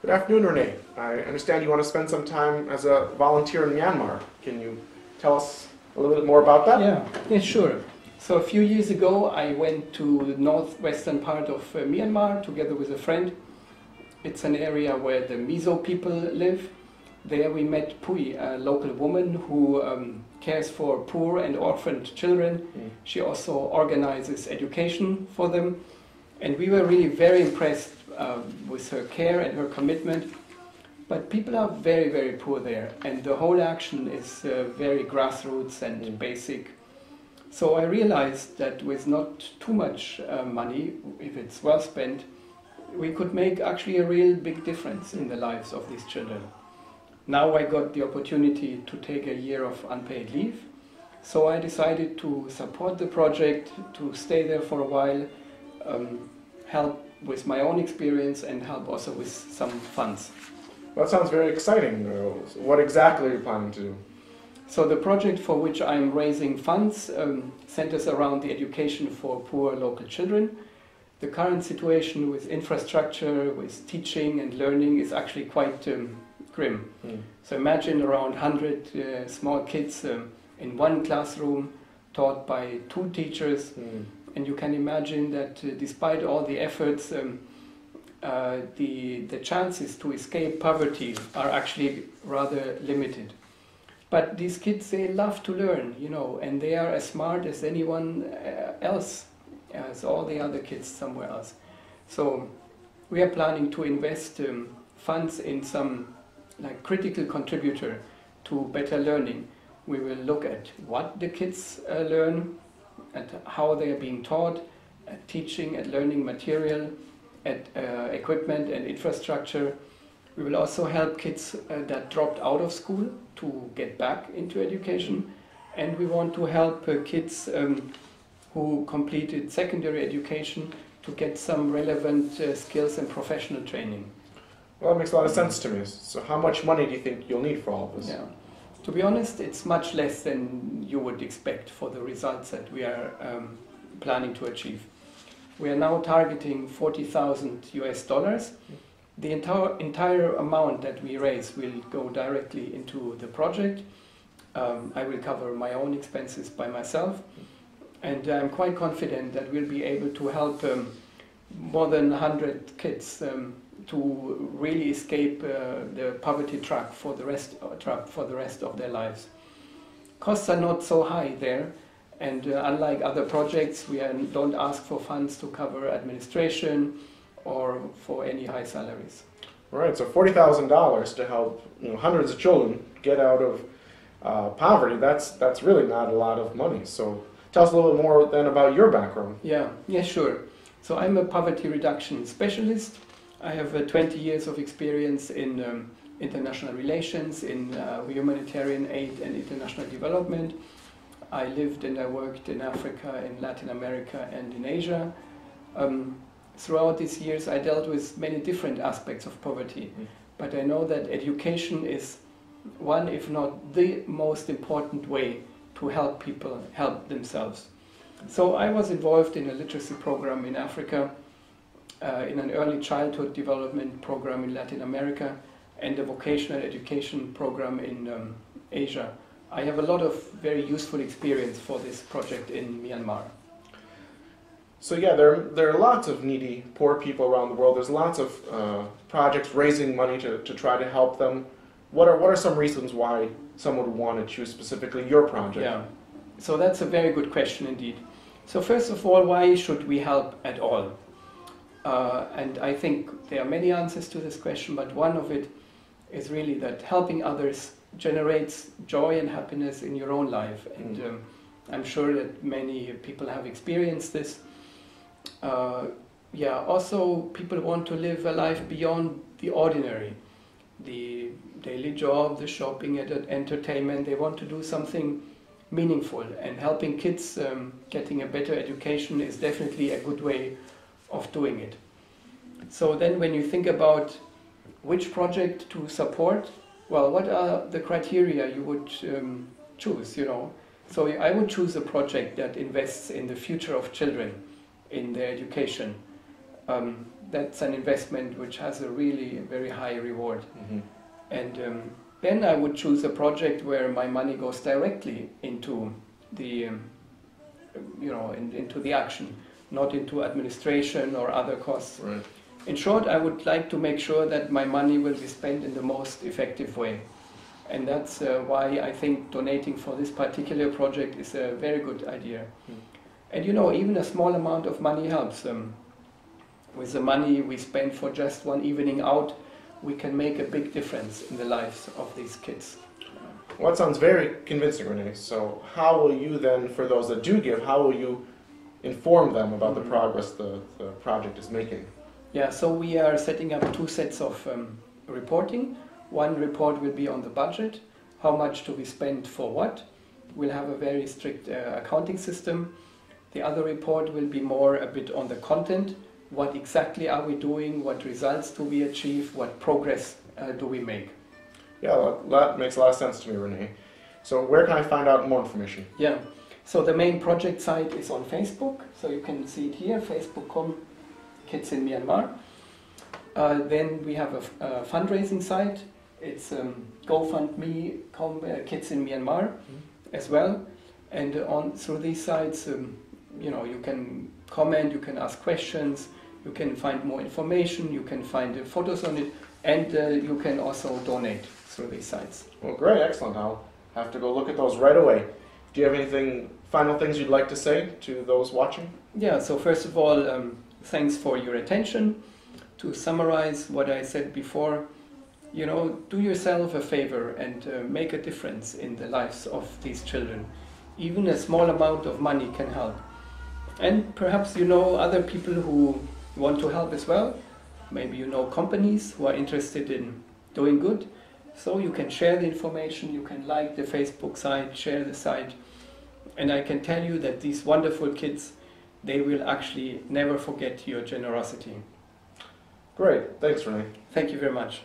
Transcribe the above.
Good afternoon, Renee. I understand you want to spend some time as a volunteer in Myanmar. Can you tell us a little bit more about that? Yeah, sure. So a few years ago, I went to the northwestern part of Myanmar together with a friend. It's an area where the Mizo people live. There we met Pui, a local woman who cares for poor and orphaned children. She also organizes education for them. And we were really very impressed with her care and her commitment. But people are very, very poor there. And the whole action is very grassroots and basic. So I realized that with not too much money, if it's well spent, we could make actually a real big difference in the lives of these children. Now I got the opportunity to take a year of unpaid leave, so I decided to support the project, to stay there for a while, help with my own experience and help also with some funds. Well, that sounds very exciting. What exactly are you planning to do? So the project for which I'm raising funds centers around the education for poor local children. The current situation with infrastructure, with teaching and learning is actually quite grim. So imagine around 100 small kids in one classroom taught by 2 teachers, and you can imagine that despite all the efforts, the chances to escape poverty are actually rather limited. But these kids, they love to learn, you know, and they are as smart as anyone else, as all the other kids somewhere else. So we are planning to invest funds in some critical contributor to better learning. We will look at what the kids learn, at how they are being taught, at teaching, at learning material, at equipment and infrastructure. We will also help kids that dropped out of school to get back into education, and we want to help kids who completed secondary education to get some relevant skills and professional training. Well, that makes a lot of sense to me. So how much money do you think you'll need for all of this? Yeah. To be honest, it's much less than you would expect for the results that we are planning to achieve. We are now targeting $40,000. The entire amount that we raise will go directly into the project. I will cover my own expenses by myself, and I'm quite confident that we'll be able to help more than 100 kids to really escape the poverty trap for the rest of their lives. Costs are not so high there, and unlike other projects, we don't ask for funds to cover administration or for any high salaries. All right, so $40,000 to help hundreds of children get out of poverty. That's really not a lot of money. So tell us a little bit more then about your background. Yeah, sure. So I'm a poverty reduction specialist. I have 20 years of experience in international relations, in humanitarian aid and international development. I lived and I worked in Africa, in Latin America and in Asia. Throughout these years I dealt with many different aspects of poverty, but I know that education is one, if not the most important way to help people help themselves. So I was involved in a literacy program in Africa, in an early childhood development program in Latin America, and a vocational education program in Asia. I have a lot of very useful experience for this project in Myanmar. So yeah, there are lots of needy, poor people around the world. There's lots of projects raising money to try to help them. What are some reasons why someone would want to choose specifically your project? Yeah, so that's a very good question indeed. So first of all, why should we help at all? And I think there are many answers to this question, but one of it is really that helping others generates joy and happiness in your own life. And I'm sure that many people have experienced this. Also people want to live a life beyond the ordinary. The daily job, the shopping, entertainment, they want to do something meaningful, and helping kids getting a better education is definitely a good way of doing it. So then when you think about which project to support, well, what are the criteria you would choose, So I would choose a project that invests in the future of children, in their education. that's an investment which has a really very high reward. Mm-hmm. And then I would choose a project where my money goes directly into the, into the action, not into administration or other costs. Right. In short, I would like to make sure that my money will be spent in the most effective way. And that's why I think donating for this particular project is a very good idea. Mm. And even a small amount of money helps. With the money we spend for just one evening out, we can make a big difference in the lives of these kids. Well, that sounds very convincing, Renee. So how will you then, for those that do give, how will you inform them about the progress the project is making? Yeah, so we are setting up 2 sets of reporting. One report will be on the budget, how much do we spend for what. We'll have a very strict accounting system. The other report will be more a bit on the content. What exactly are we doing? What results do we achieve? What progress do we make? Yeah, that makes a lot of sense to me, Renee. So where can I find out more information? Yeah, so the main project site is on Facebook. So you can see it here, facebook.com Kids in Myanmar. Then we have a fundraising site. It's GoFundMe.com Kids in Myanmar as well. And through these sites, you can comment, you can ask questions, you can find more information, you can find photos on it, and you can also donate through these sites. Well, great, excellent. I'll have to go look at those right away. Do you have final things you'd like to say to those watching? Yeah, so first of all, thanks for your attention. To summarize what I said before, do yourself a favor and make a difference in the lives of these children. Even a small amount of money can help. And perhaps other people who want to help as well. Maybe companies who are interested in doing good. So you can share the information, you can like the Facebook site, share the site. And I can tell you that these wonderful kids, they will actually never forget your generosity. Great, thanks, Renee. Thank you very much.